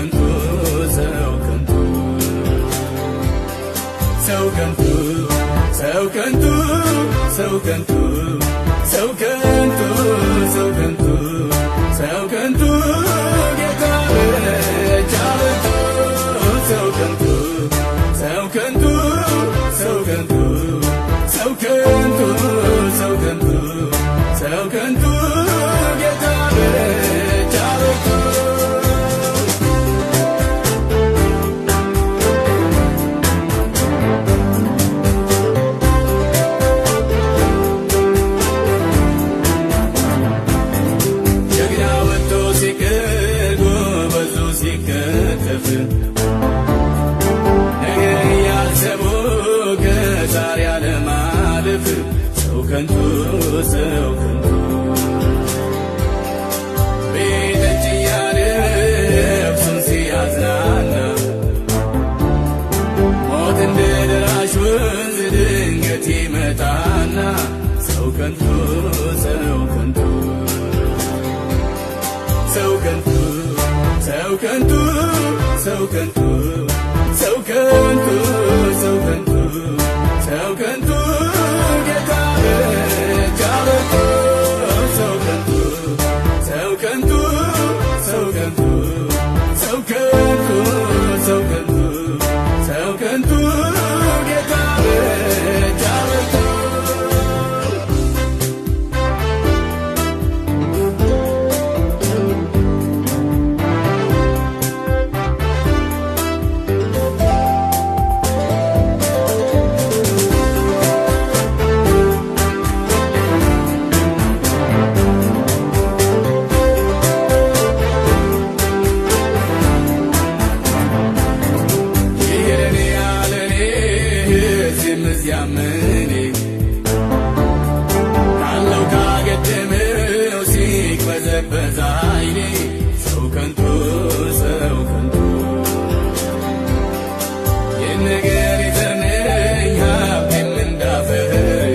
ከንቱ ሰው ከንቱ ሰው ከንቱ ሰው ከንቱ ሰው ከንቱ ሰው ከንቱ ሰው ከንቱ ሰው ከንቱ ጌታ ብቻ በርቱ ሰው ከንቱ ሰው ከንቱ ሰው ከንቱ ሰው ከንቱ ሰው ከንቱ ሰው ከንቱ ጌታ ብቻ በርቱ ነገር ያሰቡ ከዛሬ አለማለፍ ሰው ከንቱ ሰው ከንቱ ቤተች እያለ ነፍሱን ሲያዝናና ሞት እንደ ደራሽ ወንዝ ድንገት ይመጣና ሰው ከንቱ ሰው ከንቱ ሰው ከንቱ ሰው ከንቱ ሰው ከንቱ ሰው ከንቱ ሰው ከንቱ ሰው ከንቱ ጌታ ብቻ በርቱ ሰው ከንቱ ሰው ከንቱ ሰው ከንቱ ሰው ከንቱ ሰው ከንቱ ሰው ከንቱ ጌታ ብቻ በርቱ ያመኔ ካለው ካገደመው ሲቅበዘበዝ ዓይኔ ሰው ከንቱ ሰው ከንቱ የነገር የተርነኝ ሀብቴም እንዳፈር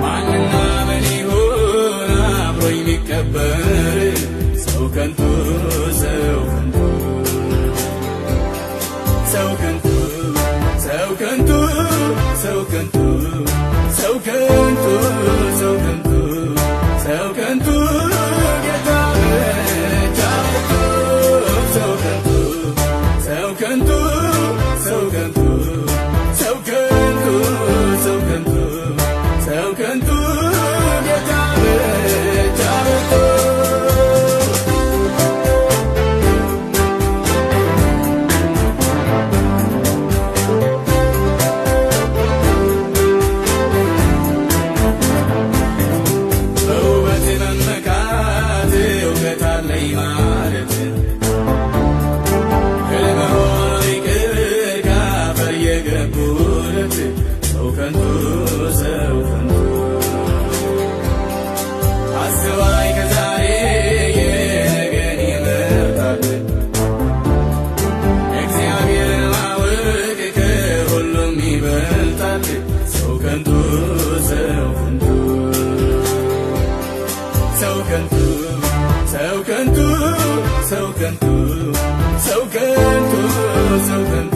ማንና ምን ይሆን አብሮኝ የሚቀበር ሰው ከንቱ ሰው ከንቱ ሰው ከንቱ ሰው ከንቱ ሰው ከንቱ ሰው ከንቱ ሰው ከንቱ ሰው ከንቱ ጌታ ብቻ በርቱ ሰው ከንቱ ሰው ከንቱ ሰው ከንቱ ሰው ከንቱ ሰው ከንቱ ሰው ከንቱ ጌታ ብቻ በርቱ ሰው ከንቱ ሰው ከንቱ አስባይ ከዛሬ የነገን ይመርጣል እግዚአብሔርን ማወቅ ከሁሉም ይበልጣል ሰው ከንቱ ሰው ከንቱ ሰው ከንቱ ሰው ከንቱ ሰው ከንቱ ሰው ከንቱ ሰው ከንቱ